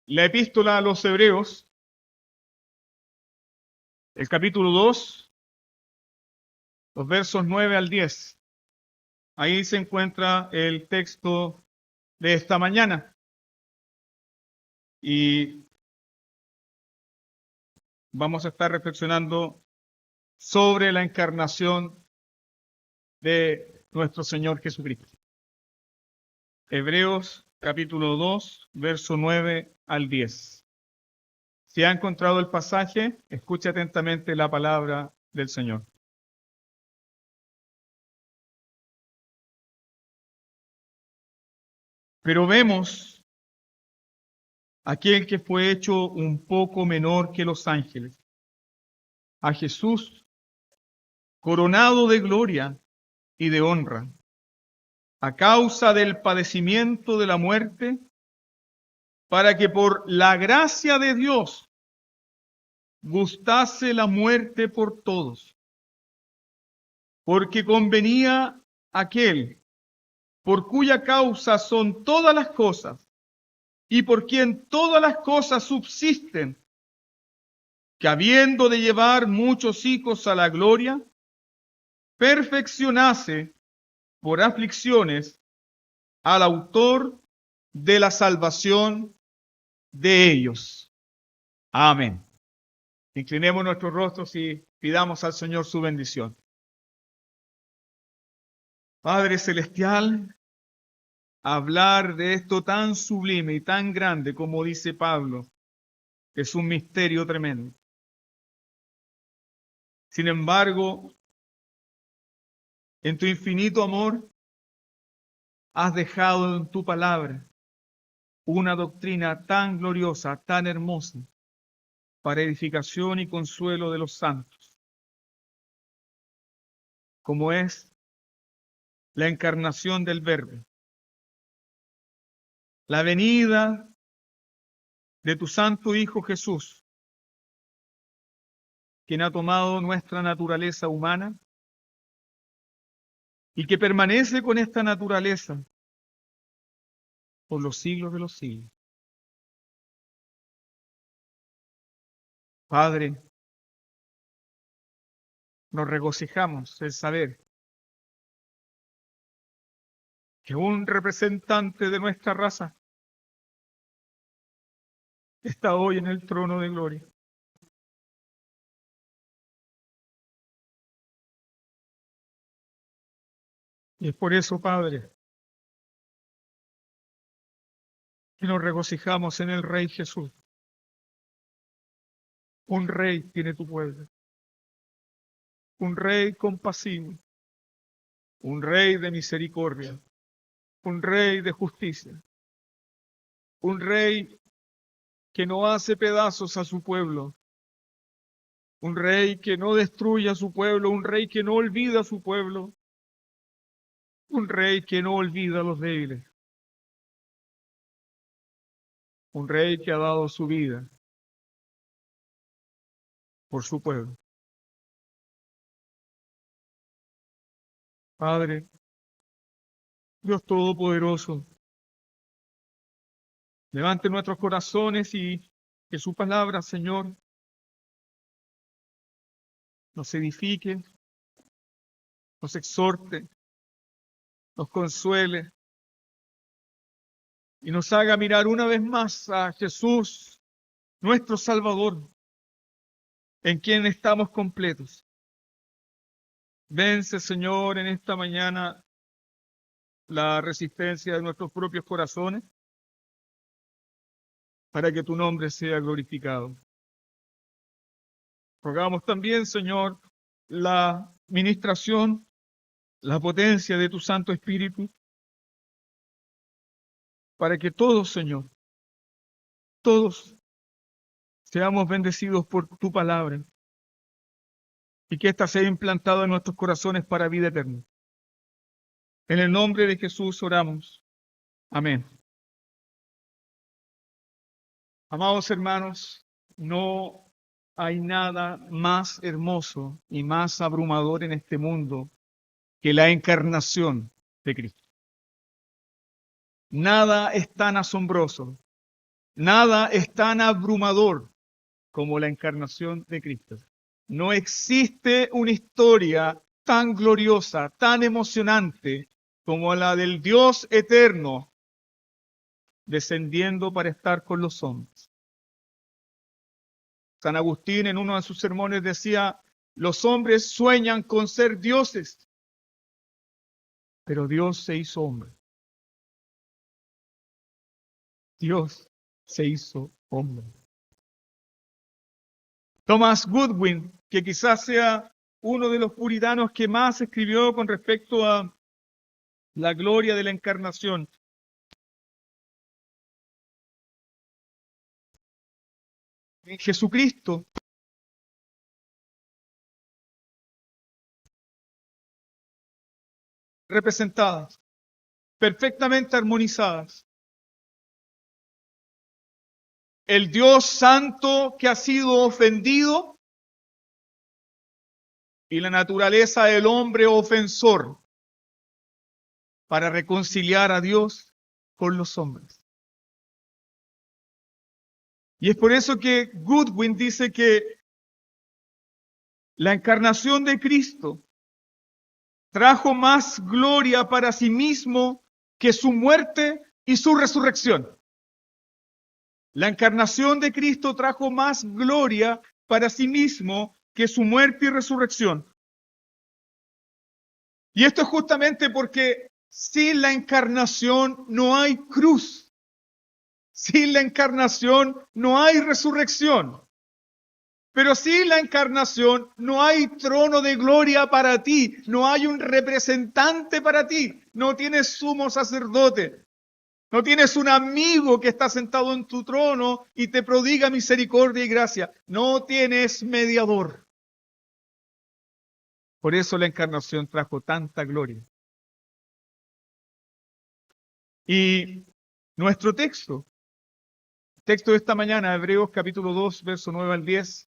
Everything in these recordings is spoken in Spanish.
La epístola a los Hebreos, el capítulo 2, los versos 9 al 10. Ahí se encuentra el texto de esta mañana. Y vamos a estar reflexionando sobre la encarnación de nuestro Señor Jesucristo. Hebreos capítulo 2, verso 9 al 10. Si ha encontrado el pasaje, escuche atentamente la palabra del Señor. Pero vemos aquel que fue hecho un poco menor que los ángeles, a Jesús, coronado de gloria y de honra, a causa del padecimiento de la muerte, para que por la gracia de Dios gustase la muerte por todos, porque convenía aquel por cuya causa son todas las cosas y por quien todas las cosas subsisten, que habiendo de llevar muchos hijos a la gloria, perfeccionase por aflicciones al autor de la salvación de ellos. Amén. Inclinemos nuestros rostros y pidamos al Señor su bendición. Padre Celestial, hablar de esto tan sublime y tan grande como dice Pablo, es un misterio tremendo. Sin embargo, en tu infinito amor, has dejado en tu palabra una doctrina tan gloriosa, tan hermosa, para edificación y consuelo de los santos, como es la encarnación del Verbo, la venida de tu Santo Hijo Jesús, quien ha tomado nuestra naturaleza humana y que permanece con esta naturaleza por los siglos de los siglos. Padre, nos regocijamos en saber que un representante de nuestra raza está hoy en el trono de gloria. Y es por eso, Padre, que nos regocijamos en el Rey Jesús. Un rey tiene tu pueblo, un rey compasivo, un rey de misericordia, un rey de justicia, un rey que no hace pedazos a su pueblo, un rey que no destruye a su pueblo, un rey que no olvida a su pueblo, un rey que no olvida a los débiles, un rey que ha dado su vida por su pueblo. Padre, Dios Todopoderoso, levante nuestros corazones y que su palabra, Señor, nos edifique, nos exhorte, nos consuele y nos haga mirar una vez más a Jesús, nuestro Salvador, en quien estamos completos. Vence, Señor, en esta mañana la resistencia de nuestros propios corazones para que tu nombre sea glorificado. Rogamos también, Señor, la ministración, la potencia de tu Santo Espíritu, para que todos, Señor, todos seamos bendecidos por tu palabra y que ésta sea implantada en nuestros corazones para vida eterna. En el nombre de Jesús oramos. Amén. Amados hermanos, no hay nada más hermoso y más abrumador en este mundo que la encarnación de Cristo. Nada es tan asombroso Nada es tan abrumador como la encarnación de Cristo. No existe una historia tan gloriosa, tan emocionante como la del Dios eterno descendiendo para estar con los hombres. San Agustín en uno de sus sermones decía, los hombres sueñan con ser dioses, pero Dios se hizo hombre. Dios se hizo hombre. Thomas Goodwin, que quizás sea uno de los puritanos que más escribió con respecto a la gloria de la encarnación, en Jesucristo representadas, perfectamente armonizadas. El Dios santo que ha sido ofendido y la naturaleza del hombre ofensor para reconciliar a Dios con los hombres. Y es por eso que Goodwin dice que la encarnación de Cristo trajo más gloria para sí mismo que su muerte y su resurrección. La encarnación de Cristo trajo más gloria para sí mismo que su muerte y resurrección. Y esto es justamente porque sin la encarnación no hay cruz. Sin la encarnación no hay resurrección. Pero sin la encarnación no hay trono de gloria para ti. No hay un representante para ti. No tienes sumo sacerdote. No tienes un amigo que está sentado en tu trono y te prodiga misericordia y gracia. No tienes mediador. Por eso la encarnación trajo tanta gloria. Y nuestro texto de esta mañana, Hebreos capítulo 2, verso 9 al 10,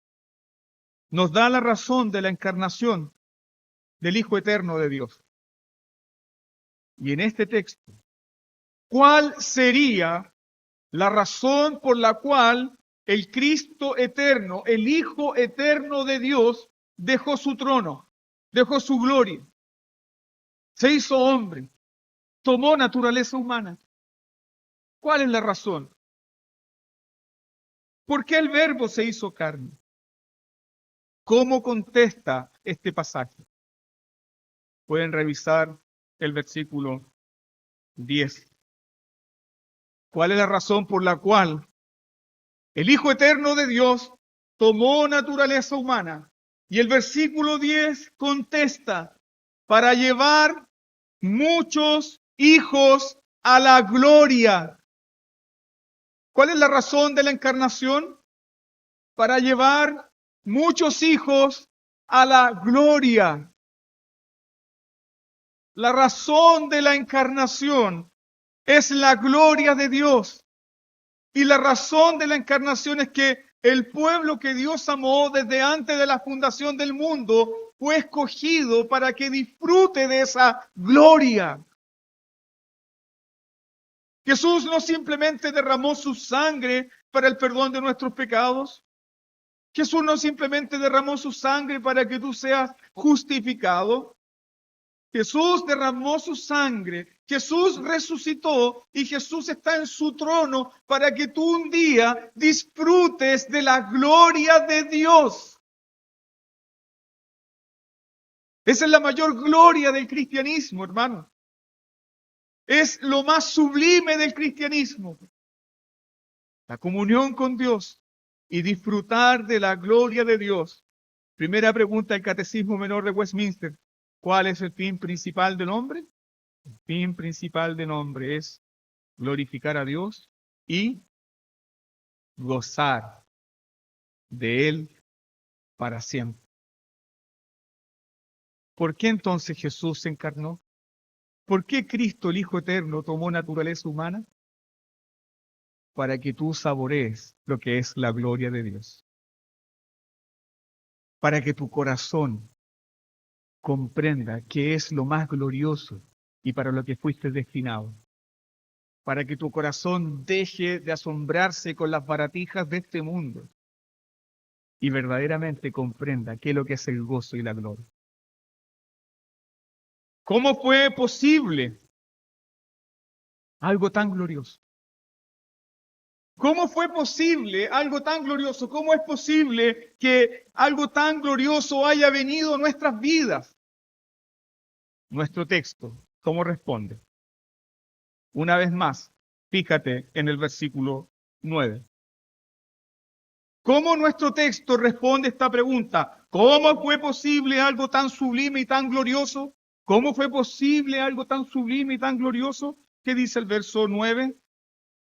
nos da la razón de la encarnación del Hijo Eterno de Dios. Y en este texto, ¿cuál sería la razón por la cual el Cristo eterno, el Hijo eterno de Dios, dejó su trono, dejó su gloria, se hizo hombre, tomó naturaleza humana? ¿Cuál es la razón? ¿Por qué el Verbo se hizo carne? ¿Cómo contesta este pasaje? Pueden revisar el versículo 10. ¿Cuál es la razón por la cual el Hijo Eterno de Dios tomó naturaleza humana? Y el versículo 10 contesta, para llevar muchos hijos a la gloria. ¿Cuál es la razón de la encarnación? Para llevar muchos hijos a la gloria. La razón de la encarnación es la gloria de Dios. Y la razón de la encarnación es que el pueblo que Dios amó desde antes de la fundación del mundo fue escogido para que disfrute de esa gloria. Jesús no simplemente derramó su sangre para el perdón de nuestros pecados. Jesús no simplemente derramó su sangre para que tú seas justificado. Jesús derramó su sangre, Jesús resucitó y Jesús está en su trono para que tú un día disfrutes de la gloria de Dios. Esa es la mayor gloria del cristianismo, hermano. Es lo más sublime del cristianismo. La comunión con Dios y disfrutar de la gloria de Dios. Primera pregunta del Catecismo Menor de Westminster. ¿Cuál es el fin principal del hombre? El fin principal del hombre es glorificar a Dios y gozar de Él para siempre. ¿Por qué entonces Jesús se encarnó? ¿Por qué Cristo, el Hijo Eterno, tomó naturaleza humana? Para que tú saborees lo que es la gloria de Dios. Para que tu corazón comprenda qué es lo más glorioso y para lo que fuiste destinado. para que tu corazón deje de asombrarse con las baratijas de este mundo y verdaderamente comprenda qué es lo que es el gozo y la gloria. ¿Cómo fue posible algo tan glorioso? ¿Cómo fue posible algo tan glorioso? ¿Cómo es posible que algo tan glorioso haya venido a nuestras vidas? Nuestro texto, ¿cómo responde? Una vez más, fíjate en el versículo 9. ¿Cómo nuestro texto responde esta pregunta? ¿Cómo fue posible algo tan sublime y tan glorioso? ¿Cómo fue posible algo tan sublime y tan glorioso? ¿Qué dice el verso 9?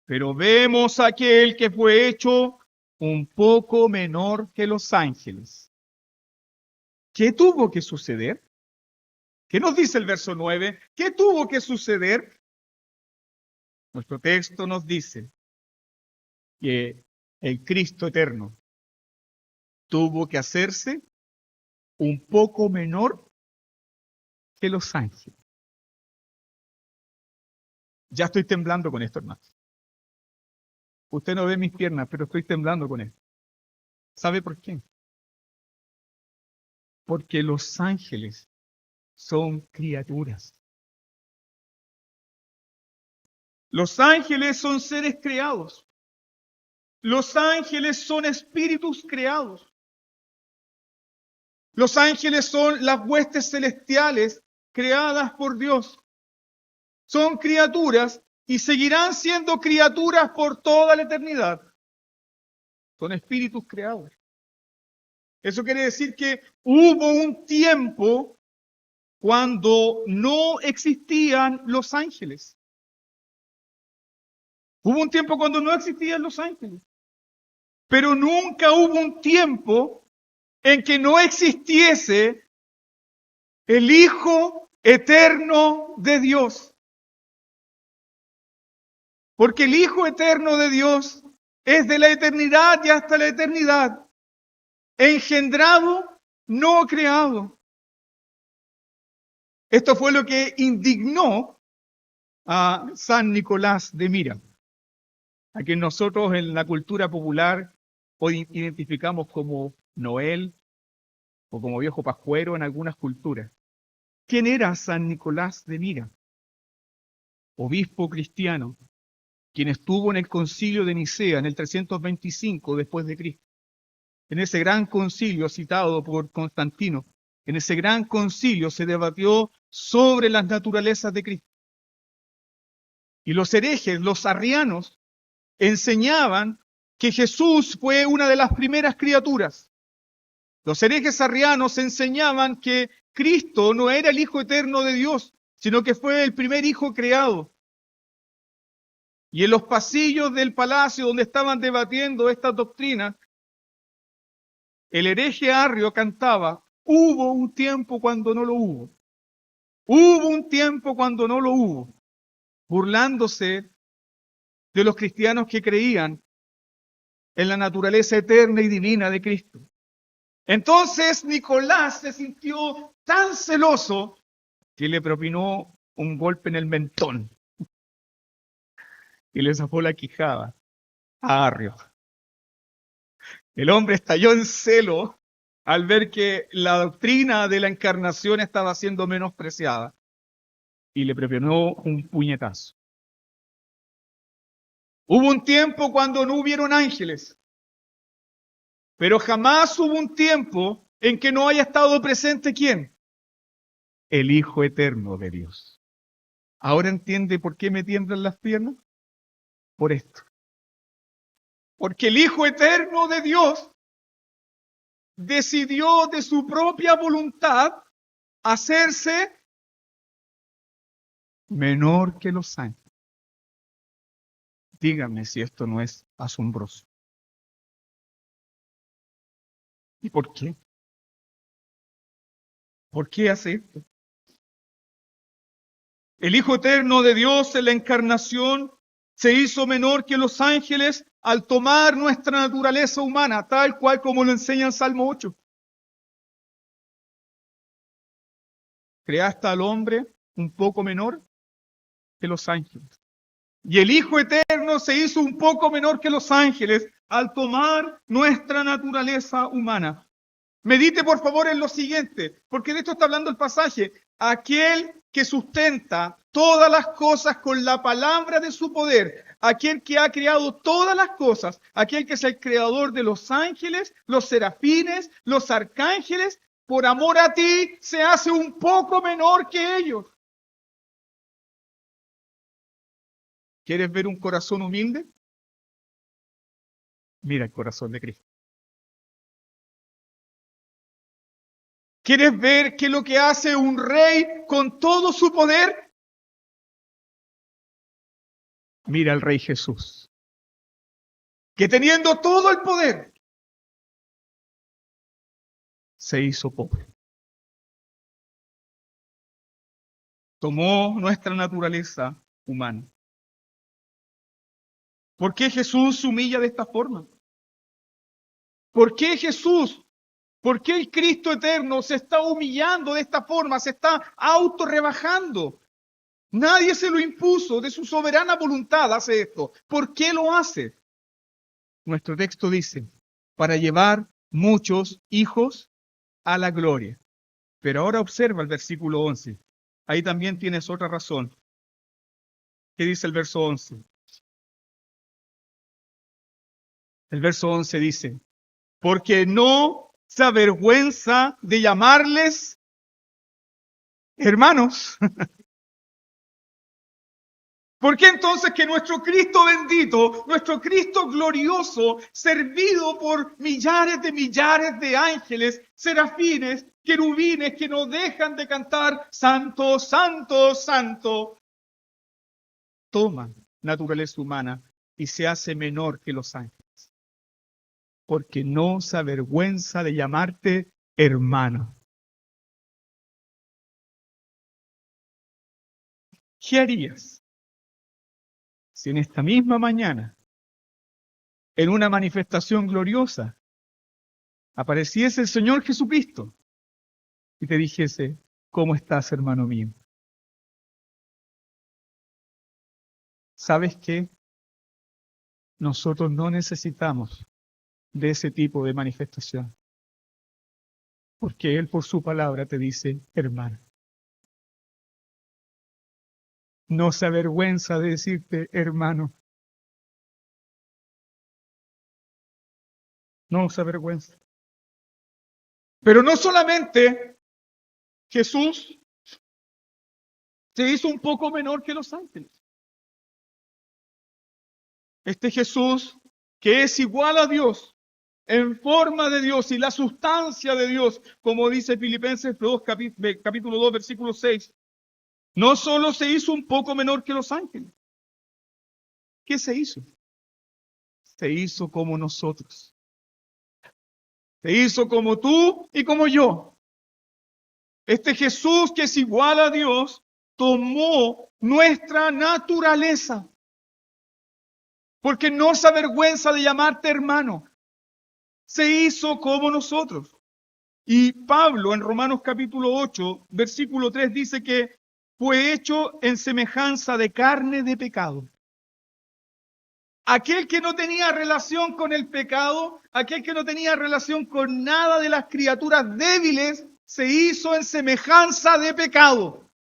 Pero vemos a aquel que fue hecho un poco menor que los ángeles. ¿Qué tuvo que suceder? ¿Qué nos dice el verso 9? ¿Qué tuvo que suceder? Nuestro texto nos dice que el Cristo eterno tuvo que hacerse un poco menor que los ángeles. Ya estoy temblando con esto, hermano. Usted no ve mis piernas, pero estoy temblando con esto. ¿Sabe por qué? Porque los ángeles son criaturas. Los ángeles son seres creados. Los ángeles son espíritus creados. Los ángeles son las huestes celestiales creadas por Dios. Son criaturas y seguirán siendo criaturas por toda la eternidad. Son espíritus creados. Eso quiere decir que hubo un tiempo cuando no existían los ángeles. Hubo un tiempo cuando no existían los ángeles. Pero nunca hubo un tiempo en que no existiese el Hijo eterno de Dios. Porque el Hijo eterno de Dios es de la eternidad y hasta la eternidad, engendrado, no creado. Esto fue lo que indignó a San Nicolás de Mira, a quien nosotros en la cultura popular hoy identificamos como Noel o como viejo pascuero en algunas culturas. ¿Quién era San Nicolás de Mira? Obispo cristiano, quien estuvo en el concilio de Nicea en el 325 después de Cristo. En ese gran concilio citado por Constantino, en ese gran concilio se debatió sobre las naturalezas de Cristo. Y los herejes, los arrianos, enseñaban que Jesús fue una de las primeras criaturas. Los herejes arrianos enseñaban que Cristo no era el Hijo eterno de Dios, sino que fue el primer Hijo creado. Y en los pasillos del palacio donde estaban debatiendo estas doctrinas, el hereje arrio cantaba: hubo un tiempo cuando no lo hubo. Hubo un tiempo cuando no lo hubo, burlándose de los cristianos que creían en la naturaleza eterna y divina de Cristo. Entonces Nicolás se sintió tan celoso que le propinó un golpe en el mentón y le zafó la quijada a Arrio. El hombre estalló en celo al ver que la doctrina de la encarnación estaba siendo menospreciada y le propinó un puñetazo. Hubo un tiempo cuando no hubieron ángeles, pero jamás hubo un tiempo en que no haya estado presente ¿quién? El Hijo eterno de Dios. ¿Ahora entiende por qué me tiemblan las piernas? Por esto. Porque el Hijo eterno de Dios decidió de su propia voluntad hacerse menor que los ángeles. Dígame si esto no es asombroso. ¿Y por qué? ¿Por qué hace esto? El Hijo eterno de Dios en la encarnación se hizo menor que los ángeles al tomar nuestra naturaleza humana, tal cual como lo enseña en Salmo 8. Creaste al hombre un poco menor que los ángeles. Y el Hijo Eterno se hizo un poco menor que los ángeles al tomar nuestra naturaleza humana. Medite por favor en lo siguiente, porque de esto está hablando el pasaje. Aquel que sustenta todas las cosas con la palabra de su poder, aquel que ha creado todas las cosas, aquel que es el creador de los ángeles, los serafines, los arcángeles, por amor a ti se hace un poco menor que ellos. ¿Quieres ver un corazón humilde? Mira el corazón de Cristo. ¿Quieres ver qué es lo que hace un rey con todo su poder? Mira al Rey Jesús, que teniendo todo el poder, se hizo pobre. Tomó nuestra naturaleza humana. ¿Por qué Jesús se humilla de esta forma? ¿Por qué Jesús, por qué el Cristo eterno se está humillando de esta forma, se está autorrebajando? Nadie se lo impuso, de su soberana voluntad hace esto. ¿Por qué lo hace? Nuestro texto dice, para llevar muchos hijos a la gloria. Pero ahora observa el versículo 11. Ahí también tienes otra razón. ¿Qué dice el verso 11? El verso 11 dice, porque no se avergüenza de llamarles hermanos. ¿Por qué entonces que nuestro Cristo bendito, nuestro Cristo glorioso, servido por millares de ángeles, serafines, querubines, que no dejan de cantar Santo, Santo, Santo, toma naturaleza humana y se hace menor que los ángeles? Porque no se avergüenza de llamarte hermano. ¿Qué harías si en esta misma mañana, en una manifestación gloriosa, apareciese el Señor Jesucristo y te dijese, ¿cómo estás, hermano mío? ¿Sabes qué? Nosotros no necesitamos de ese tipo de manifestación, porque Él por su palabra te dice, hermano. No se avergüenza de decirte, hermano. No se avergüenza. Pero no solamente Jesús se hizo un poco menor que los ángeles. Este Jesús, que es igual a Dios, en forma de Dios y la sustancia de Dios, como dice Filipenses 2, capítulo 2, versículo 6, no solo se hizo un poco menor que los ángeles. ¿Qué se hizo? Se hizo como nosotros. Se hizo como tú y como yo. Este Jesús, que es igual a Dios, tomó nuestra naturaleza. Porque no se avergüenza de llamarte hermano. Se hizo como nosotros. Y Pablo en Romanos capítulo 8, versículo 3 dice que fue hecho en semejanza de carne de pecado. Aquel que no tenía relación con el pecado, aquel que no tenía relación con nada de las criaturas débiles, se hizo en semejanza de pecado.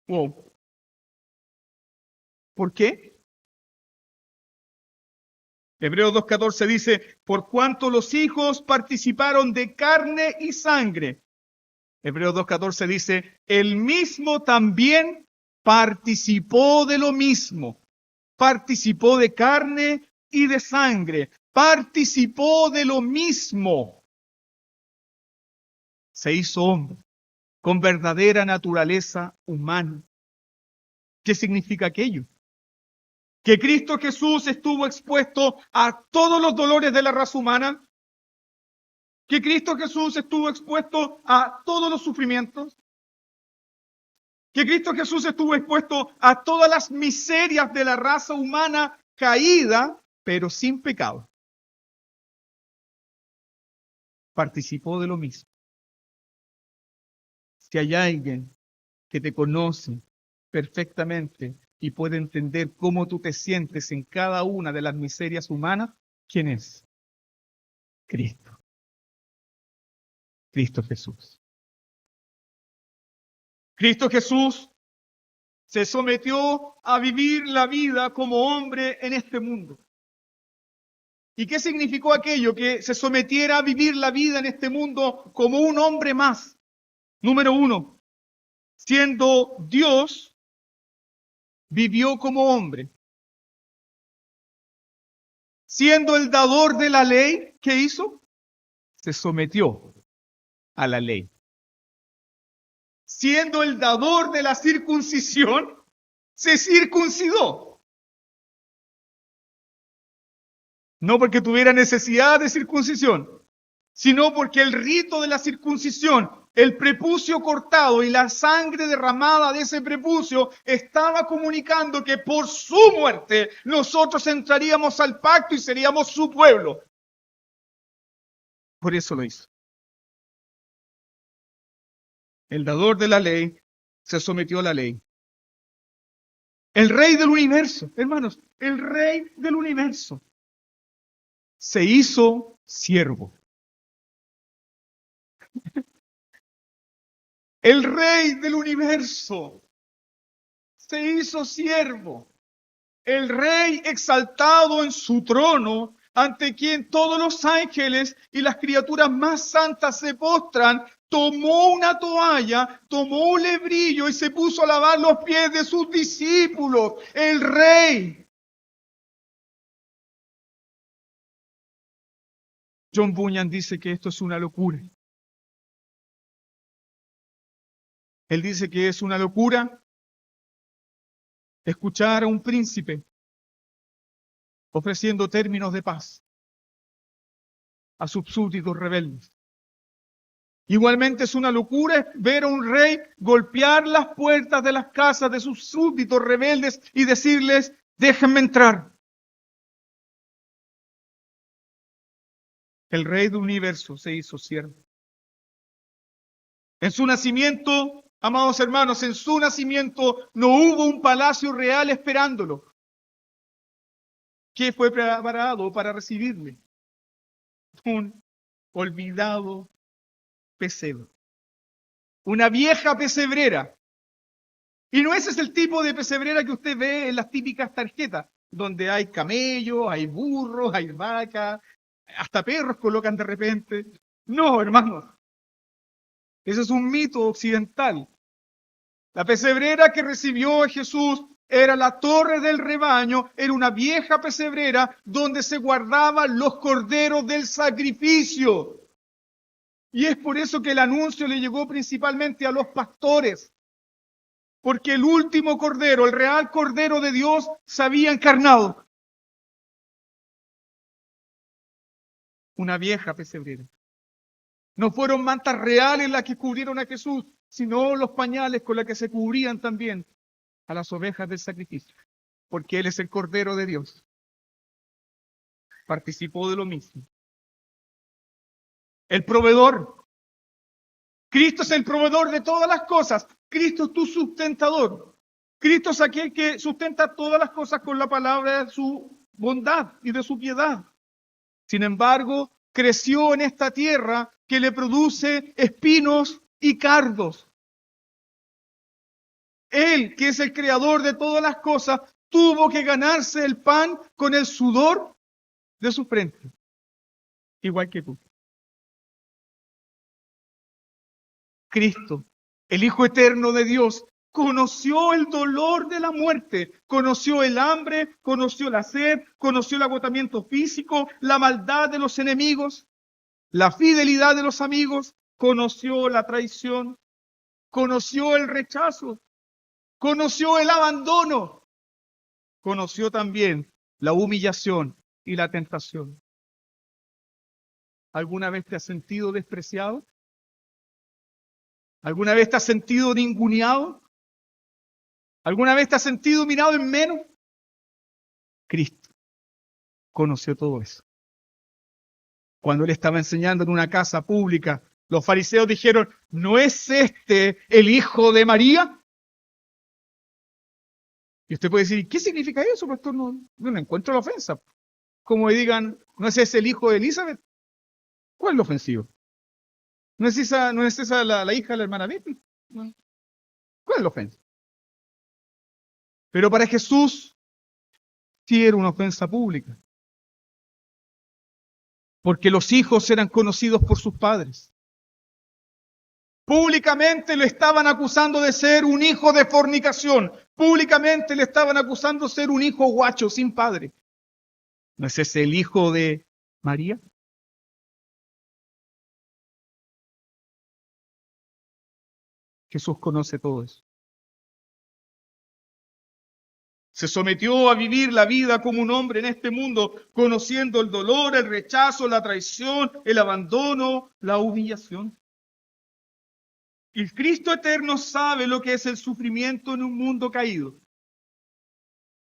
Wow. ¿Por qué? Hebreos 2.14 dice, por cuanto los hijos participaron de carne y sangre. Hebreos 2.14 dice, el mismo también participó de lo mismo. Participó de carne y de sangre. Participó de lo mismo. Se hizo hombre con verdadera naturaleza humana. ¿Qué significa aquello? Que Cristo Jesús estuvo expuesto a todos los dolores de la raza humana, que Cristo Jesús estuvo expuesto a todos los sufrimientos, que Cristo Jesús estuvo expuesto a todas las miserias de la raza humana caída, pero sin pecado. Participó de lo mismo. Si hay alguien que te conoce perfectamente, y puede entender cómo tú te sientes en cada una de las miserias humanas, ¿quién es? Cristo. Cristo Jesús. Cristo Jesús se sometió a vivir la vida como hombre en este mundo. ¿Y qué significó aquello? Que se sometiera a vivir la vida en este mundo como un hombre más. Número uno, siendo Dios, vivió como hombre. Siendo el dador de la ley, ¿qué hizo? Se sometió a la ley. Siendo el dador de la circuncisión, se circuncidó. No porque tuviera necesidad de circuncisión, sino porque el rito de la circuncisión, el prepucio cortado y la sangre derramada de ese prepucio estaba comunicando que por su muerte nosotros entraríamos al pacto y seríamos su pueblo. Por eso lo hizo. El dador de la ley se sometió a la ley. El rey del universo, hermanos, el rey del universo se hizo siervo. El rey del universo se hizo siervo. El rey exaltado en su trono, ante quien todos los ángeles y las criaturas más santas se postran, tomó una toalla, tomó un lebrillo y se puso a lavar los pies de sus discípulos. El rey. John Bunyan dice que esto es una locura. Él dice que es una locura escuchar a un príncipe ofreciendo términos de paz a sus súbditos rebeldes. Igualmente es una locura ver a un rey golpear las puertas de las casas de sus súbditos rebeldes y decirles, déjenme entrar. El rey del universo se hizo siervo. En su nacimiento, amados hermanos, en su nacimiento no hubo un palacio real esperándolo. ¿Qué fue preparado para recibirle? Un olvidado pesebre. Una vieja pesebrera. Y no ese es el tipo de pesebrera que usted ve en las típicas tarjetas, donde hay camellos, hay burros, hay vacas, hasta perros colocan de repente. No, hermanos. Ese es un mito occidental. La pesebrera que recibió Jesús era la torre del rebaño, era una vieja pesebrera donde se guardaban los corderos del sacrificio. Y es por eso que el anuncio le llegó principalmente a los pastores, porque el último cordero, el real cordero de Dios, se había encarnado. Una vieja pesebrera. No fueron mantas reales las que cubrieron a Jesús, sino los pañales con los que se cubrían también a las ovejas del sacrificio, porque Él es el Cordero de Dios. Participó de lo mismo. El proveedor. Cristo es el proveedor de todas las cosas. Cristo es tu sustentador. Cristo es aquel que sustenta todas las cosas con la palabra de su bondad y de su piedad. Sin embargo, creció en esta tierra que le produce espinos y cardos. Él, que es el creador de todas las cosas, tuvo que ganarse el pan con el sudor de su frente, igual que tú. Cristo, el Hijo eterno de Dios, conoció el dolor de la muerte, conoció el hambre, conoció la sed, conoció el agotamiento físico, la maldad de los enemigos, la fidelidad de los amigos, conoció la traición, conoció el rechazo, conoció el abandono, conoció también la humillación y la tentación. ¿Alguna vez te has sentido despreciado? ¿Alguna vez te has sentido ninguneado? ¿Alguna vez te has sentido mirado en menos? Cristo conoció todo eso. Cuando Él estaba enseñando en una casa pública, los fariseos dijeron, ¿no es este el hijo de María? Y usted puede decir, ¿qué significa eso, pastor? No encuentro la ofensa. Como digan, ¿no es ese el hijo de Elizabeth? ¿Cuál es lo ofensivo? ¿No es esa la hija de la hermana Betty? No. ¿Cuál es la ofensa? Pero para Jesús sí era una ofensa pública, porque los hijos eran conocidos por sus padres. Públicamente lo estaban acusando de ser un hijo de fornicación. Públicamente le estaban acusando de ser un hijo guacho, sin padre. ¿No es ese el hijo de María? Jesús conoce todo eso. Se sometió a vivir la vida como un hombre en este mundo, conociendo el dolor, el rechazo, la traición, el abandono, la humillación. El Cristo eterno sabe lo que es el sufrimiento en un mundo caído.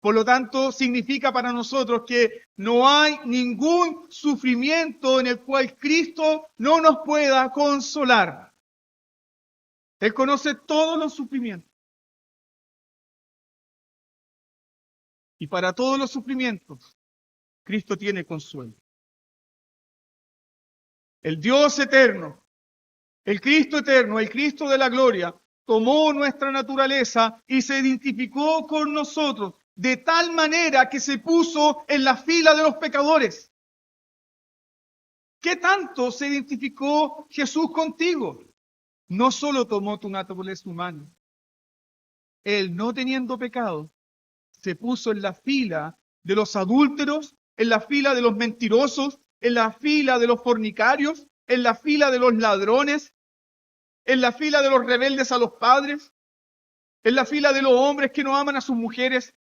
Por lo tanto, significa para nosotros que no hay ningún sufrimiento en el cual Cristo no nos pueda consolar. Él conoce todos los sufrimientos. Y para todos los sufrimientos, Cristo tiene consuelo. El Dios eterno, el Cristo eterno, el Cristo de la gloria, tomó nuestra naturaleza y se identificó con nosotros de tal manera que se puso en la fila de los pecadores. ¿Qué tanto se identificó Jesús contigo? No solo tomó tu naturaleza humana, Él, no teniendo pecado, se puso en la fila de los adúlteros, en la fila de los mentirosos, en la fila de los fornicarios, en la fila de los ladrones, en la fila de los rebeldes a los padres, en la fila de los hombres que no aman a sus mujeres,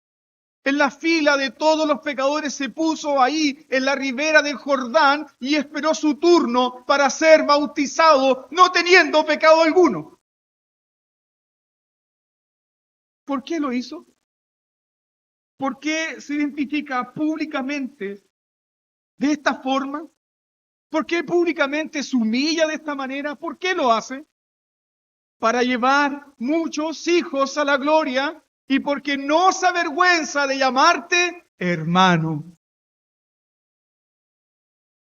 en la fila de todos los pecadores se puso ahí en la ribera del Jordán y esperó su turno para ser bautizado, no teniendo pecado alguno. ¿Por qué lo hizo? ¿Por qué se identifica públicamente de esta forma? ¿Por qué públicamente se humilla de esta manera? ¿Por qué lo hace? Para llevar muchos hijos a la gloria y porque no se avergüenza de llamarte hermano.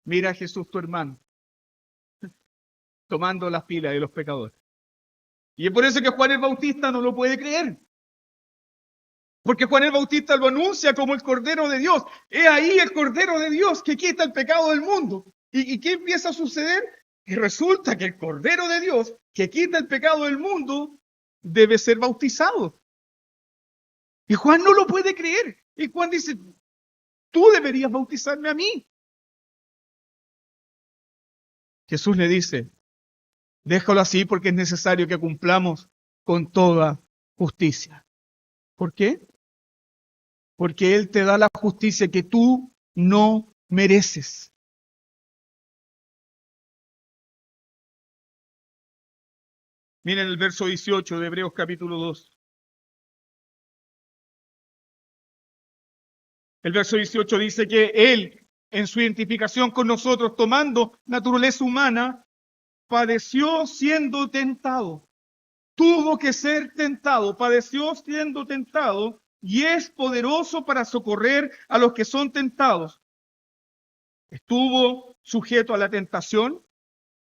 Mira a Jesús, tu hermano, tomando la fila de los pecadores. Y es por eso que Juan el Bautista no lo puede creer. Porque Juan el Bautista lo anuncia como el Cordero de Dios. He ahí el Cordero de Dios que quita el pecado del mundo. ¿Y qué empieza a suceder? Y resulta que el Cordero de Dios que quita el pecado del mundo debe ser bautizado. Y Juan no lo puede creer. Y Juan dice, tú deberías bautizarme a mí. Jesús le dice, déjalo así porque es necesario que cumplamos con toda justicia. ¿Por qué? Porque Él te da la justicia que tú no mereces. Miren el verso 18 de Hebreos capítulo 2. El verso 18 dice que Él, en su identificación con nosotros, tomando naturaleza humana, padeció siendo tentado. Tuvo que ser tentado, padeció siendo tentado y es poderoso para socorrer a los que son tentados. Estuvo sujeto a la tentación.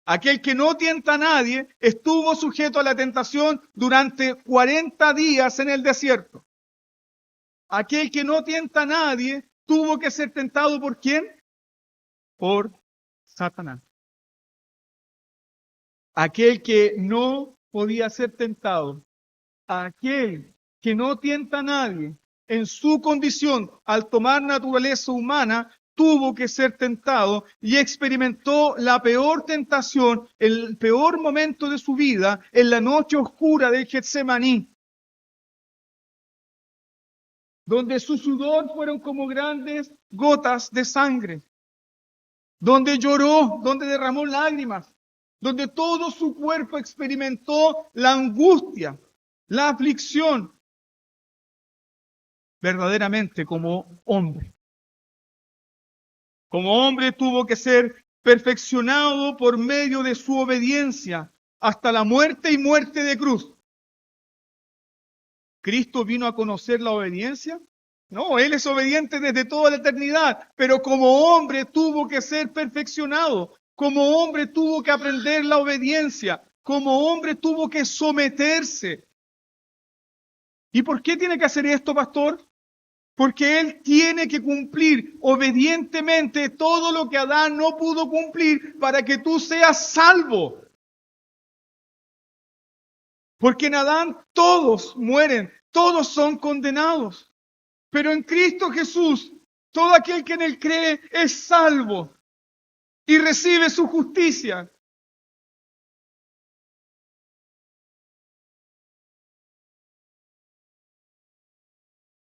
Aquel que no tienta a nadie estuvo sujeto a la tentación durante 40 días en el desierto. Aquel que no tienta a nadie tuvo que ser tentado ¿por quién? Por Satanás. Aquel que no podía ser tentado, aquel que no tienta a nadie en su condición al tomar naturaleza humana, tuvo que ser tentado y experimentó la peor tentación, el peor momento de su vida, en la noche oscura del Getsemaní, donde su sudor fueron como grandes gotas de sangre, donde lloró, donde derramó lágrimas, donde todo su cuerpo experimentó la angustia, la aflicción, verdaderamente como hombre. Como hombre tuvo que ser perfeccionado por medio de su obediencia hasta la muerte y muerte de cruz. ¿Cristo vino a conocer la obediencia? No, Él es obediente desde toda la eternidad, pero como hombre tuvo que ser perfeccionado, como hombre tuvo que aprender la obediencia, como hombre tuvo que someterse. ¿Y por qué tiene que hacer esto, pastor? Porque Él tiene que cumplir obedientemente todo lo que Adán no pudo cumplir para que tú seas salvo. Porque en Adán todos mueren, todos son condenados. Pero en Cristo Jesús, todo aquel que en Él cree es salvo y recibe su justicia.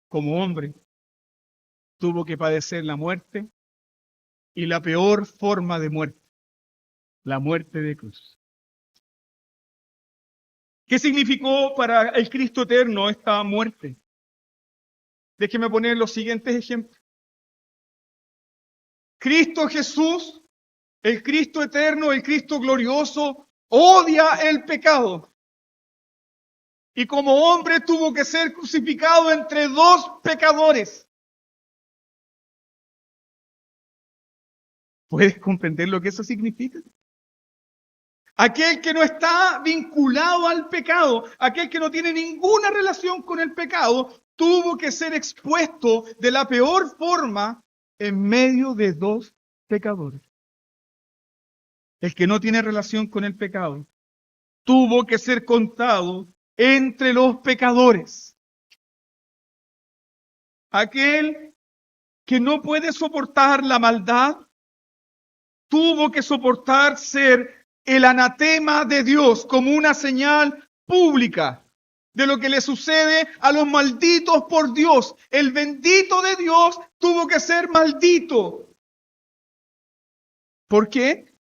Como hombre, tuvo que padecer la muerte y la peor forma de muerte, la muerte de cruz. ¿Qué significó para el Cristo eterno esta muerte? Déjeme poner los siguientes ejemplos. Cristo Jesús, el Cristo eterno, el Cristo glorioso, odia el pecado. Y como hombre tuvo que ser crucificado entre dos pecadores. ¿Puedes comprender lo que eso significa? Aquel que no está vinculado al pecado, aquel que no tiene ninguna relación con el pecado, tuvo que ser expuesto de la peor forma en medio de dos pecadores. El que no tiene relación con el pecado tuvo que ser contado entre los pecadores. Aquel que no puede soportar la maldad tuvo que soportar ser el anatema de Dios como una señal pública de lo que le sucede a los malditos por Dios. El bendito de Dios tuvo que ser maldito. ¿Por qué?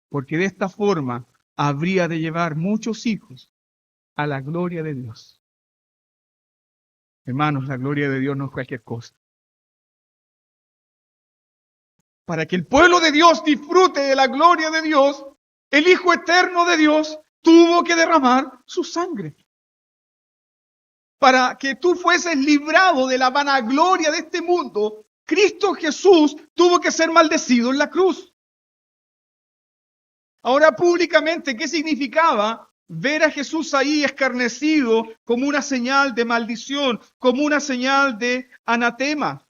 Porque de esta forma habría de llevar muchos hijos a la gloria de Dios. Hermanos, la gloria de Dios no es cualquier cosa. Para que el pueblo de Dios disfrute de la gloria de Dios, el Hijo eterno de Dios tuvo que derramar su sangre. Para que tú fueses librado de la vanagloria de este mundo, Cristo Jesús tuvo que ser maldecido en la cruz. Ahora, públicamente, ¿qué significaba ver a Jesús ahí escarnecido como una señal de maldición, como una señal de anatema?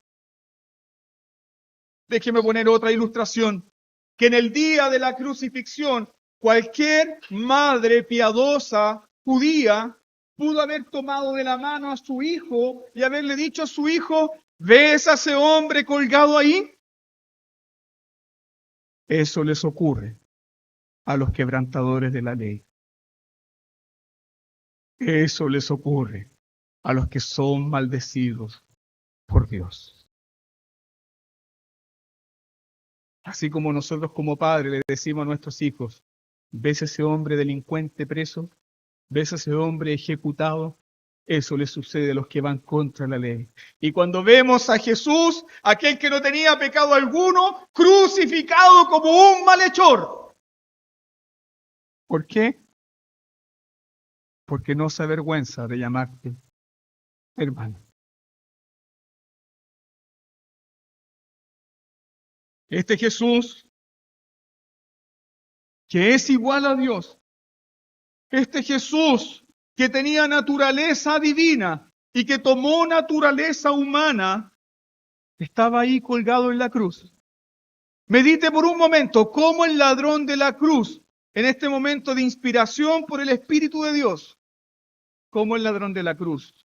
Déjeme poner otra ilustración. Que en el día de la crucifixión, cualquier madre piadosa judía pudo haber tomado de la mano a su hijo y haberle dicho a su hijo, ¿ves a ese hombre colgado ahí? Eso les ocurre a los quebrantadores de la ley. Eso les ocurre a los que son maldecidos por Dios. Así como nosotros como padres le decimos a nuestros hijos, ¿ves a ese hombre delincuente preso? ¿Ves a ese hombre ejecutado? Eso le sucede a los que van contra la ley. Y cuando vemos a Jesús, aquel que no tenía pecado alguno, crucificado como un malhechor. ¿Por qué? Porque no se avergüenza de llamarte hermano. Este Jesús, que es igual a Dios, este Jesús que tenía naturaleza divina y que tomó naturaleza humana, estaba ahí colgado en la cruz. Medite por un momento cómo el ladrón de la cruz, en este momento de inspiración por el Espíritu de Dios, cómo el ladrón de la cruz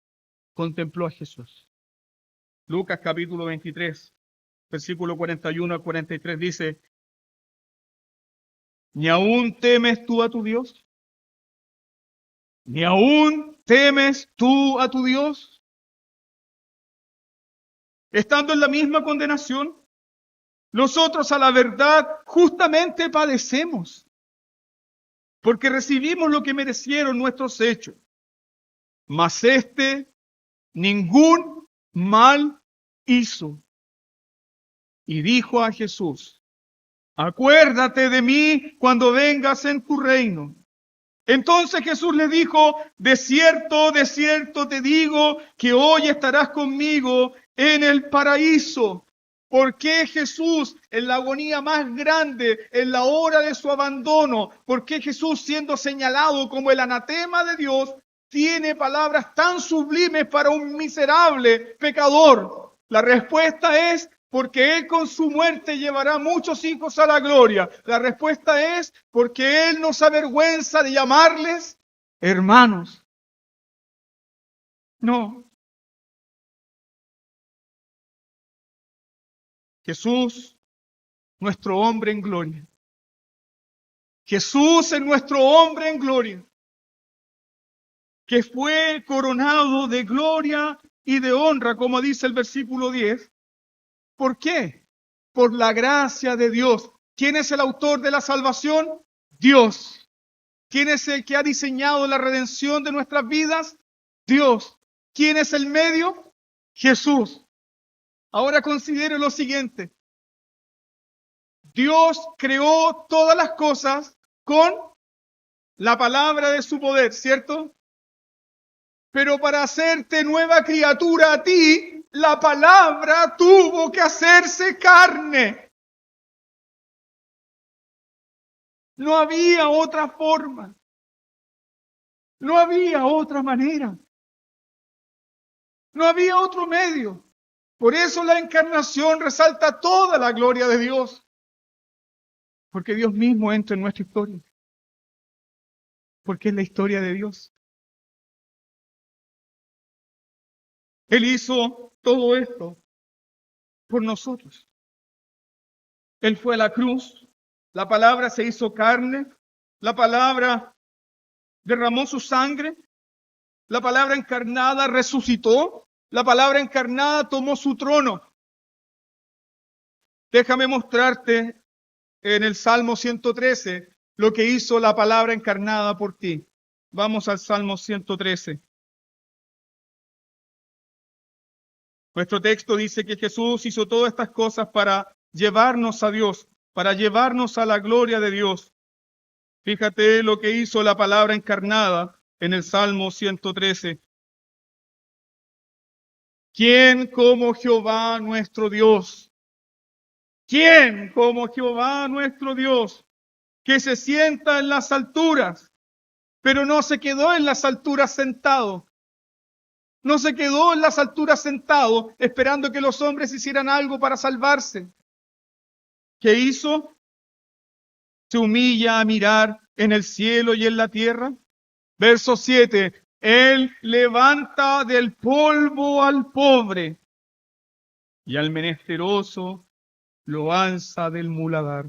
contempló a Jesús. Lucas capítulo 23, versículo 41 al 43 dice, ¿ni aún temes tú a tu Dios? ¿Ni aún temes tú a tu Dios? Estando en la misma condenación, nosotros a la verdad justamente padecemos, porque recibimos lo que merecieron nuestros hechos. Mas ningún mal hizo. Y dijo a Jesús, acuérdate de mí cuando vengas en tu reino. Entonces Jesús le dijo, de cierto te digo que hoy estarás conmigo en el paraíso. ¿Por qué Jesús, en la agonía más grande, en la hora de su abandono, por qué Jesús, siendo señalado como el anatema de Dios, tiene palabras tan sublimes para un miserable pecador? La respuesta es porque Él con su muerte llevará muchos hijos a la gloria. La respuesta es porque Él no se avergüenza de llamarles hermanos. No. Jesús, nuestro hombre en gloria. Jesús es nuestro hombre en gloria, que fue coronado de gloria y de honra, como dice el versículo 10. ¿Por qué? Por la gracia de Dios. ¿Quién es el autor de la salvación? Dios. ¿Quién es el que ha diseñado la redención de nuestras vidas? Dios. ¿Quién es el medio? Jesús. Ahora considere lo siguiente. Dios creó todas las cosas con la palabra de su poder, ¿cierto? Pero para hacerte nueva criatura a ti, la palabra tuvo que hacerse carne. No había otra forma. No había otra manera. No había otro medio. Por eso la encarnación resalta toda la gloria de Dios. Porque Dios mismo entra en nuestra historia. Porque es la historia de Dios. Él hizo todo esto por nosotros. Él fue a la cruz. La palabra se hizo carne. La palabra derramó su sangre. La palabra encarnada resucitó. La palabra encarnada tomó su trono. Déjame mostrarte en el Salmo 113 lo que hizo la palabra encarnada por ti. Vamos al Salmo 113. Nuestro texto dice que Jesús hizo todas estas cosas para llevarnos a Dios, para llevarnos a la gloria de Dios. Fíjate lo que hizo la palabra encarnada en el Salmo 113. ¿Quién como Jehová nuestro Dios? ¿Quién como Jehová nuestro Dios? Que se sienta en las alturas, pero no se quedó en las alturas sentado. No se quedó en las alturas sentado esperando que los hombres hicieran algo para salvarse. ¿Qué hizo? Se humilla a mirar en el cielo y en la tierra. Verso 7. Él levanta del polvo al pobre y al menesteroso lo alza del muladar.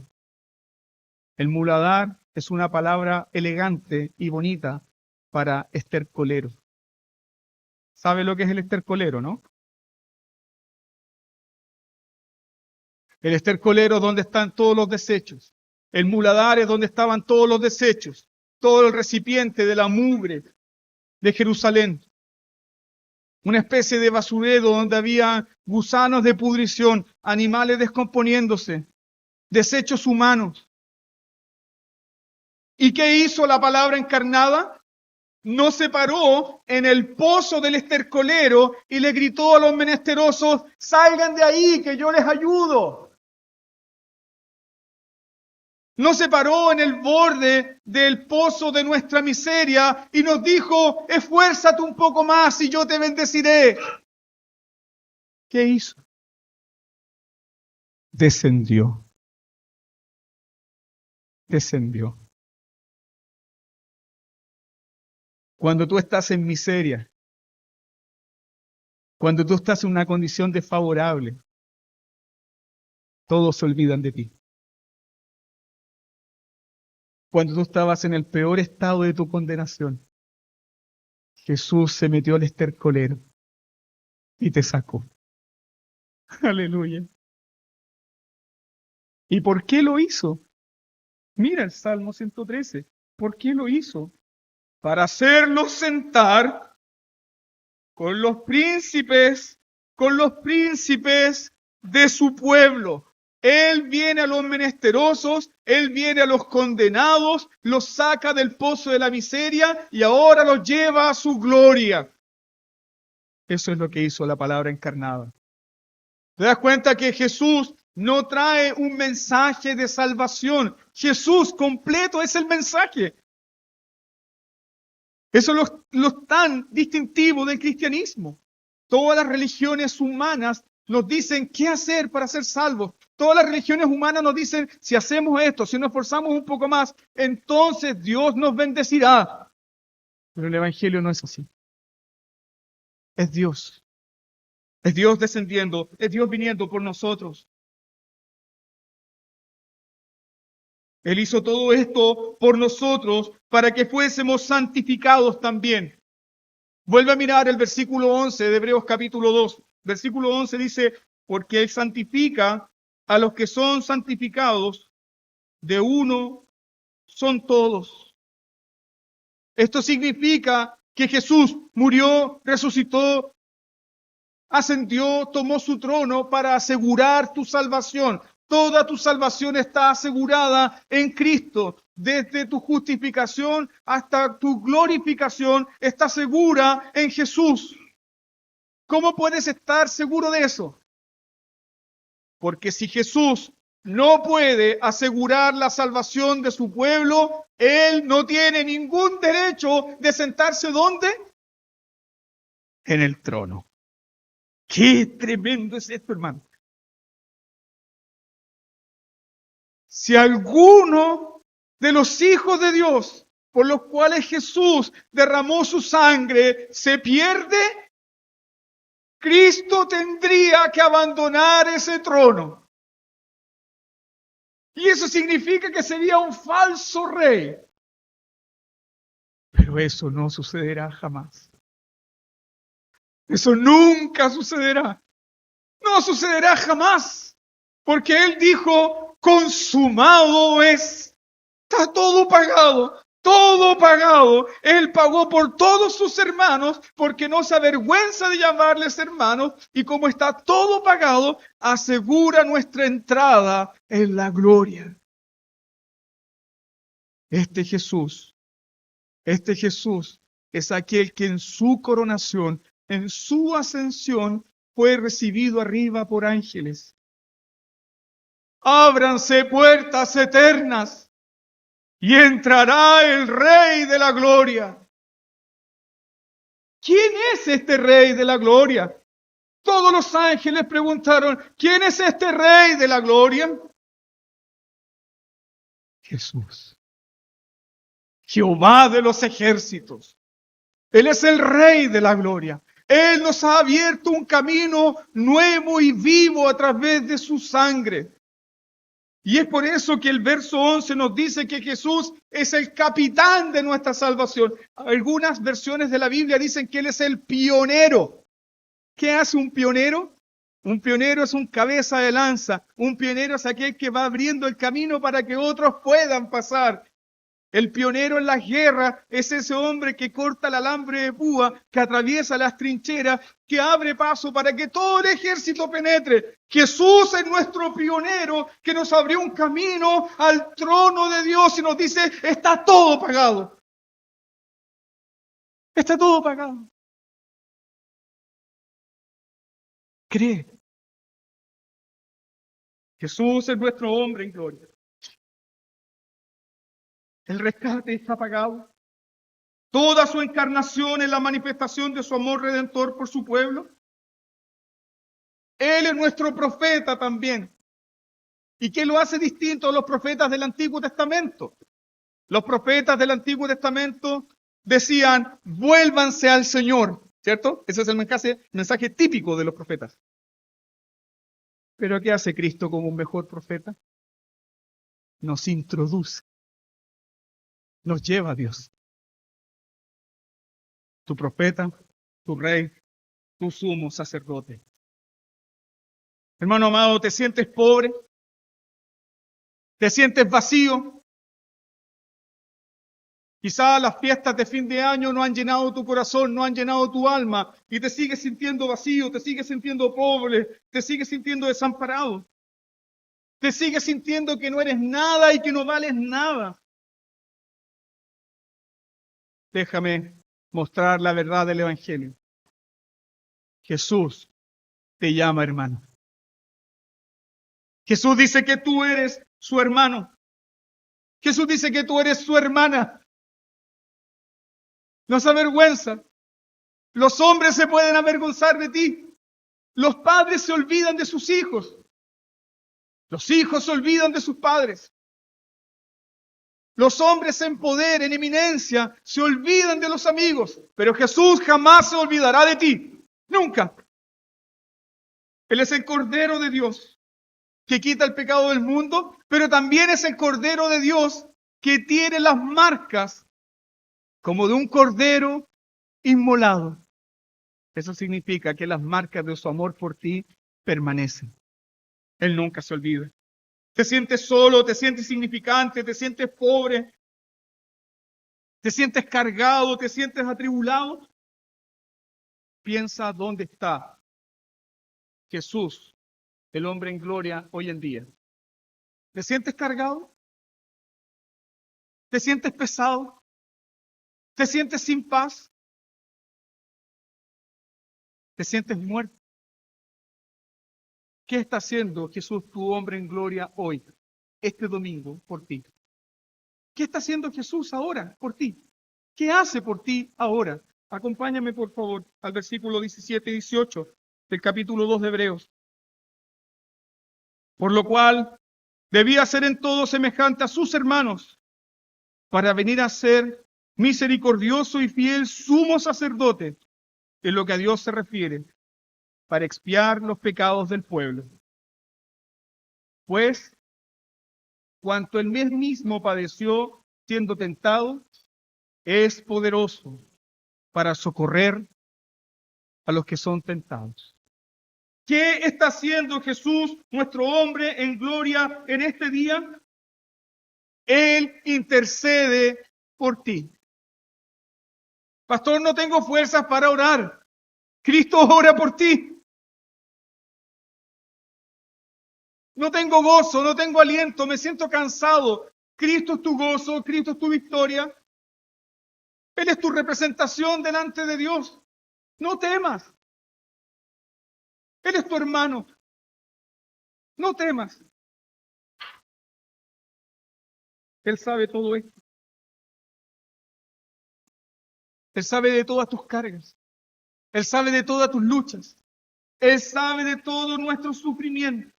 El muladar es una palabra elegante y bonita para estercolero. ¿Sabe lo que es el estercolero, no? El estercolero es donde están todos los desechos. El muladar es donde estaban todos los desechos, todo el recipiente de la mugre de Jerusalén. Una especie de basurero donde había gusanos de pudrición, animales descomponiéndose, desechos humanos. ¿Y qué hizo la palabra encarnada? No se paró en el pozo del estercolero y le gritó a los menesterosos, salgan de ahí que yo les ayudo. No se paró en el borde del pozo de nuestra miseria y nos dijo, esfuérzate un poco más y yo te bendeciré. ¿Qué hizo? Descendió. Descendió. Cuando tú estás en miseria, cuando tú estás en una condición desfavorable, todos se olvidan de ti. Cuando tú estabas en el peor estado de tu condenación, Jesús se metió al estercolero y te sacó. Aleluya. ¿Y por qué lo hizo? Mira el Salmo 113. ¿Por qué lo hizo? Para hacerlos sentar con los príncipes de su pueblo. Él viene a los menesterosos, Él viene a los condenados, los saca del pozo de la miseria y ahora los lleva a su gloria. Eso es lo que hizo la palabra encarnada. ¿Te das cuenta que Jesús no trae un mensaje de salvación? Jesús completo es el mensaje. Eso es lo tan distintivo del cristianismo. Todas las religiones humanas nos dicen qué hacer para ser salvos. Todas las religiones humanas nos dicen, si hacemos esto, si nos esforzamos un poco más, entonces Dios nos bendecirá. Pero el Evangelio no es así. Es Dios. Es Dios descendiendo, es Dios viniendo por nosotros. Él hizo todo esto por nosotros para que fuésemos santificados también. Vuelve a mirar el versículo 11 de Hebreos capítulo 2. Versículo 11 dice, porque Él santifica a los que son santificados, de uno son todos. Esto significa que Jesús murió, resucitó, ascendió, tomó su trono para asegurar tu salvación. Toda tu salvación está asegurada en Cristo. Desde tu justificación hasta tu glorificación está segura en Jesús. ¿Cómo puedes estar seguro de eso? Porque si Jesús no puede asegurar la salvación de su pueblo, Él no tiene ningún derecho de sentarse ¿dónde? En el trono. ¡Qué tremendo es esto, hermano! Si alguno de los hijos de Dios, por los cuales Jesús derramó su sangre, se pierde, Cristo tendría que abandonar ese trono. Y eso significa que sería un falso rey. Pero eso no sucederá jamás. Eso nunca sucederá. No sucederá jamás. Porque Él dijo, consumado es. Está todo pagado. Todo pagado. Él pagó por todos sus hermanos porque no se avergüenza de llamarles hermanos. Y como está todo pagado, asegura nuestra entrada en la gloria. Este Jesús es aquel que en su coronación, en su ascensión, fue recibido arriba por ángeles. Ábranse puertas eternas y entrará el Rey de la Gloria. ¿Quién es este Rey de la Gloria? Todos los ángeles preguntaron, ¿quién es este Rey de la Gloria? Jesús. Jehová de los ejércitos. Él es el Rey de la Gloria. Él nos ha abierto un camino nuevo y vivo a través de su sangre. Y es por eso que el verso 11 nos dice que Jesús es el capitán de nuestra salvación. Algunas versiones de la Biblia dicen que Él es el pionero. ¿Qué hace un pionero? Un pionero es un cabeza de lanza. Un pionero es aquel que va abriendo el camino para que otros puedan pasar. El pionero en las guerras es ese hombre que corta el alambre de púa, que atraviesa las trincheras, que abre paso para que todo el ejército penetre. Jesús es nuestro pionero que nos abrió un camino al trono de Dios y nos dice, está todo pagado. Está todo pagado. Cree. Jesús es nuestro hombre en gloria. El rescate está pagado. Toda su encarnación es la manifestación de su amor redentor por su pueblo. Él es nuestro profeta también. ¿Y qué lo hace distinto a los profetas del Antiguo Testamento? Los profetas del Antiguo Testamento decían, vuélvanse al Señor, ¿cierto? Ese es el mensaje típico de los profetas. Pero ¿qué hace Cristo como un mejor profeta? Nos introduce. Nos lleva a Dios. Tu profeta, tu rey, tu sumo sacerdote. Hermano amado, ¿te sientes pobre? ¿Te sientes vacío? Quizás las fiestas de fin de año no han llenado tu corazón, no han llenado tu alma y te sigues sintiendo vacío, te sigues sintiendo pobre, te sigues sintiendo desamparado. Te sigues sintiendo que no eres nada y que no vales nada. Déjame mostrar la verdad del Evangelio. Jesús te llama hermano. Jesús dice que tú eres su hermano. Jesús dice que tú eres su hermana. No se avergüenza. Los hombres se pueden avergonzar de ti. Los padres se olvidan de sus hijos. Los hijos se olvidan de sus padres. Los hombres en poder, en eminencia, se olvidan de los amigos. Pero Jesús jamás se olvidará de ti. Nunca. Él es el Cordero de Dios que quita el pecado del mundo, pero también es el Cordero de Dios que tiene las marcas como de un cordero inmolado. Eso significa que las marcas de su amor por ti permanecen. Él nunca se olvida. Te sientes solo, te sientes insignificante, te sientes pobre, te sientes cargado, te sientes atribulado. Piensa dónde está Jesús, el hombre en gloria, hoy en día. ¿Te sientes cargado? ¿Te sientes pesado? ¿Te sientes sin paz? ¿Te sientes muerto? ¿Qué está haciendo Jesús, tu hombre en gloria, hoy, este domingo, por ti? ¿Qué está haciendo Jesús ahora por ti? ¿Qué hace por ti ahora? Acompáñame, por favor, al versículo 17 y 18 del capítulo 2 de Hebreos. Por lo cual, debía ser en todo semejante a sus hermanos, para venir a ser misericordioso y fiel sumo sacerdote, en lo que a Dios se refiere, para expiar los pecados del pueblo. Pues, cuanto él mismo padeció siendo tentado, es poderoso para socorrer a los que son tentados. ¿Qué está haciendo Jesús, nuestro hombre en gloria, en este día? Él intercede por ti. Pastor, no tengo fuerzas para orar. Cristo ora por ti. No tengo gozo, no tengo aliento, me siento cansado. Cristo es tu gozo, Cristo es tu victoria. Él es tu representación delante de Dios. No temas. Él es tu hermano. No temas. Él sabe todo esto. Él sabe de todas tus cargas. Él sabe de todas tus luchas. Él sabe de todo nuestro sufrimiento.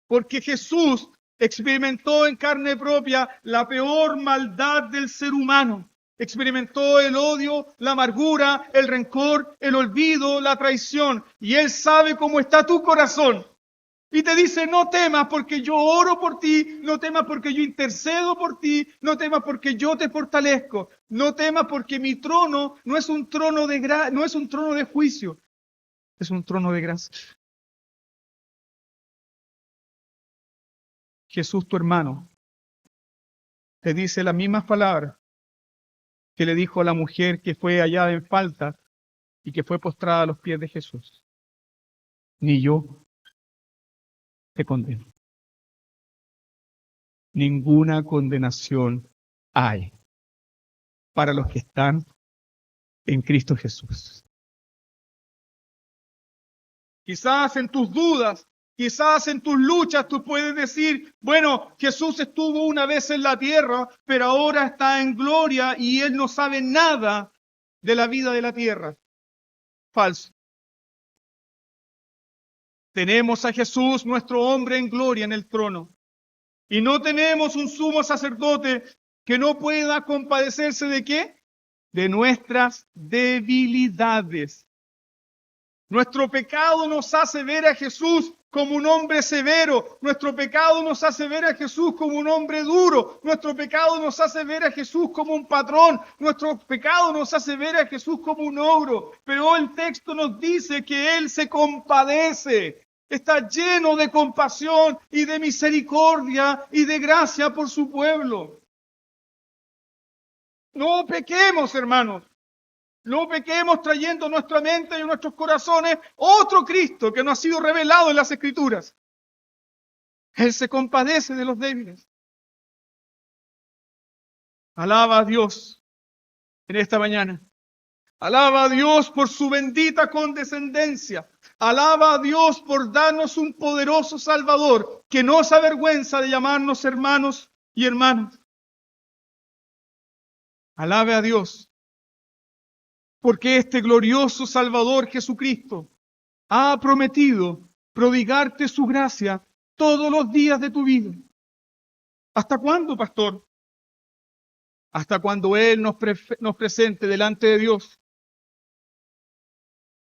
Porque Jesús experimentó en carne propia la peor maldad del ser humano. Experimentó el odio, la amargura, el rencor, el olvido, la traición. Y Él sabe cómo está tu corazón. Y te dice, no temas porque yo oro por ti, no temas porque yo intercedo por ti, no temas porque yo te fortalezco, no temas porque mi trono no es un trono no es un trono de juicio, es un trono de gracia. Jesús, tu hermano, te dice las mismas palabras que le dijo a la mujer que fue hallada en falta y que fue postrada a los pies de Jesús. Ni yo te condeno. Ninguna condenación hay para los que están en Cristo Jesús. Quizás en tus dudas, quizás en tus luchas tú puedes decir, bueno, Jesús estuvo una vez en la tierra, pero ahora está en gloria y Él no sabe nada de la vida de la tierra. Falso. Tenemos a Jesús, nuestro hombre en gloria, en el trono. Y no tenemos un sumo sacerdote que no pueda compadecerse ¿de qué? De nuestras debilidades. Nuestro pecado nos hace ver a Jesús como un hombre severo. Nuestro pecado nos hace ver a Jesús como un hombre duro. Nuestro pecado nos hace ver a Jesús como un patrón. Nuestro pecado nos hace ver a Jesús como un ogro. Pero el texto nos dice que Él se compadece. Está lleno de compasión y de misericordia y de gracia por su pueblo. No pequemos, hermanos. No pequemos trayendo a nuestra mente y a nuestros corazones otro Cristo que no ha sido revelado en las Escrituras. Él se compadece de los débiles. Alaba a Dios en esta mañana. Alaba a Dios por su bendita condescendencia. Alaba a Dios por darnos un poderoso Salvador que no se avergüenza de llamarnos hermanos y hermanas. Alabe a Dios porque este glorioso Salvador Jesucristo ha prometido prodigarte su gracia todos los días de tu vida. ¿Hasta cuándo, pastor? Hasta cuando Él nos presente delante de Dios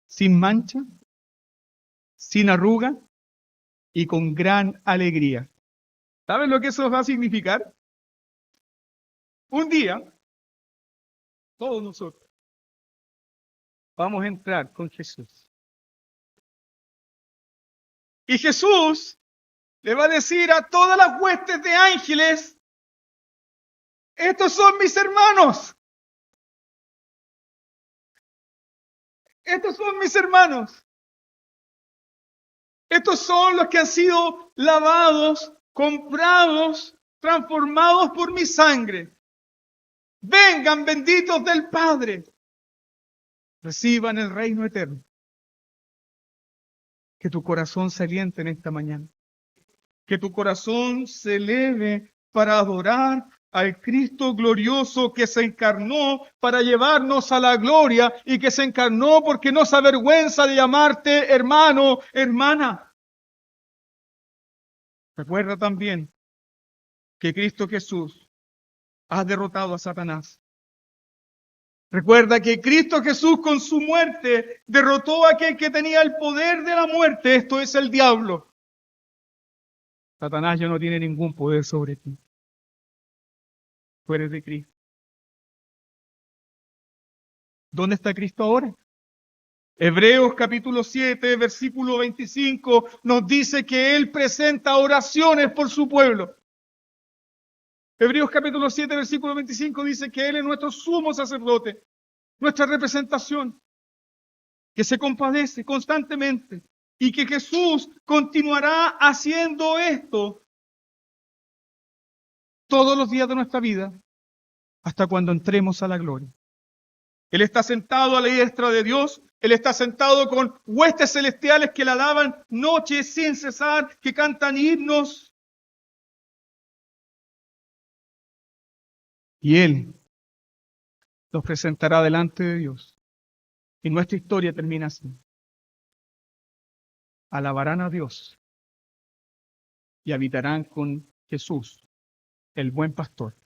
sin mancha, sin arruga y con gran alegría. ¿Saben lo que eso va a significar? Un día, todos nosotros vamos a entrar con Jesús. Y Jesús le va a decir a todas las huestes de ángeles: estos son mis hermanos. Estos son mis hermanos. Estos son los que han sido lavados, comprados, transformados por mi sangre. Vengan, benditos del Padre. Reciban el reino eterno. Que tu corazón se aliente en esta mañana. Que tu corazón se eleve para adorar al Cristo glorioso que se encarnó para llevarnos a la gloria y que se encarnó porque no se avergüenza de llamarte hermano, hermana. Recuerda también que Cristo Jesús ha derrotado a Satanás. Recuerda que Cristo Jesús con su muerte derrotó a aquel que tenía el poder de la muerte, esto es el diablo. Satanás ya no tiene ningún poder sobre ti. Tú eres de Cristo. ¿Dónde está Cristo ahora? Hebreos capítulo 7, versículo 25 nos dice que Él presenta oraciones por su pueblo. Hebreos capítulo 7, versículo 25 dice que Él es nuestro sumo sacerdote, nuestra representación, que se compadece constantemente y que Jesús continuará haciendo esto todos los días de nuestra vida hasta cuando entremos a la gloria. Él está sentado a la diestra de Dios. Él está sentado con huestes celestiales que le alaban noche sin cesar, que cantan himnos. Y Él los presentará delante de Dios. Y nuestra historia termina así. Alabarán a Dios y habitarán con Jesús, el buen pastor.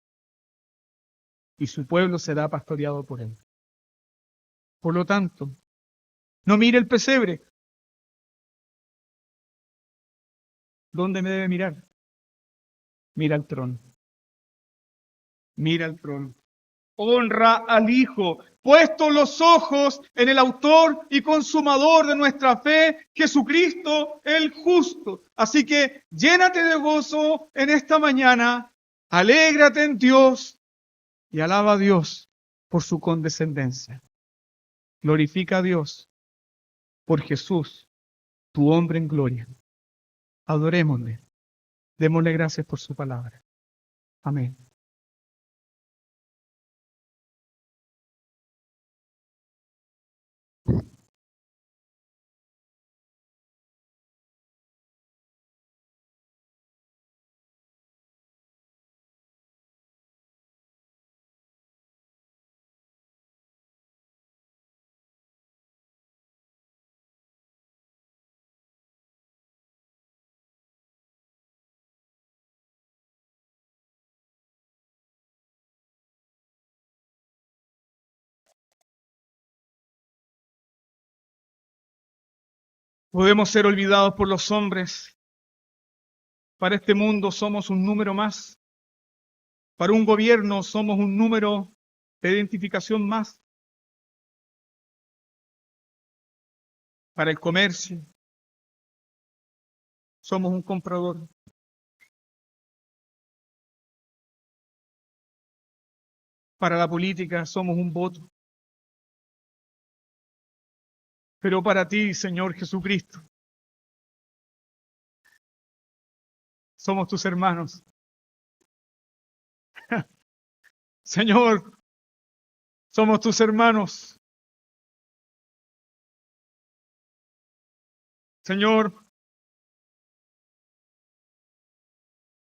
Y su pueblo será pastoreado por Él. Por lo tanto, no mire el pesebre. ¿Dónde me debe mirar? Mira el trono. Mira el trono. Honra al Hijo, puesto los ojos en el autor y consumador de nuestra fe, Jesucristo el justo. Así que llénate de gozo en esta mañana, alégrate en Dios y alaba a Dios por su condescendencia. Glorifica a Dios por Jesús, tu hombre en gloria. Adorémosle, démosle gracias por su palabra. Amén. Podemos ser olvidados por los hombres. Para este mundo somos un número más. Para un gobierno somos un número de identificación más. Para el comercio somos un comprador. Para la política somos un voto. Pero para ti, Señor Jesucristo, Somos tus hermanos. Señor, somos tus hermanos. Señor,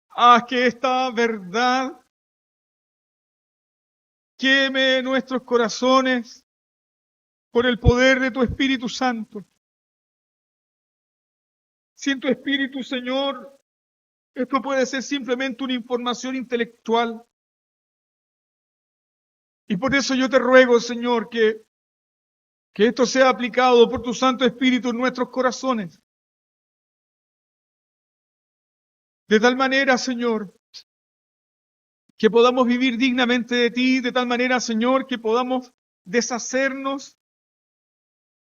haz que esta verdad queme nuestros corazones por el poder de tu Espíritu Santo. Sin tu Espíritu, Señor, esto puede ser simplemente una información intelectual. Y por eso yo te ruego, Señor, que esto sea aplicado por tu Santo Espíritu en nuestros corazones. De tal manera, Señor, que podamos vivir dignamente de ti, de tal manera, Señor, que podamos deshacernos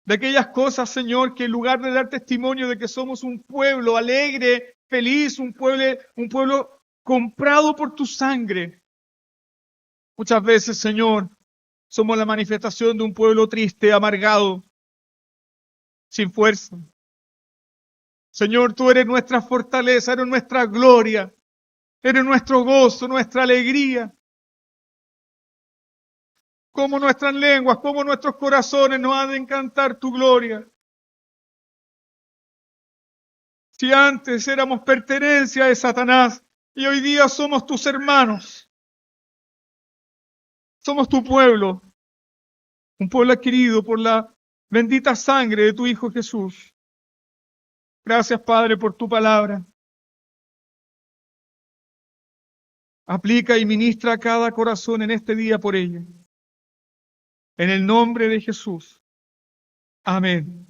de aquellas cosas, Señor, que en lugar de dar testimonio de que somos un pueblo alegre, feliz, un pueblo comprado por tu sangre, muchas veces, Señor, somos la manifestación de un pueblo triste, amargado, sin fuerza. Señor, tú eres nuestra fortaleza, eres nuestra gloria, eres nuestro gozo, nuestra alegría. Como nuestras lenguas, como nuestros corazones nos han de encantar tu gloria. Si antes éramos pertenencia de Satanás y hoy día somos tus hermanos, somos tu pueblo, un pueblo adquirido por la bendita sangre de tu Hijo Jesús. Gracias, Padre, por tu palabra. Aplica y ministra a cada corazón en este día por ella. En el nombre de Jesús. Amén.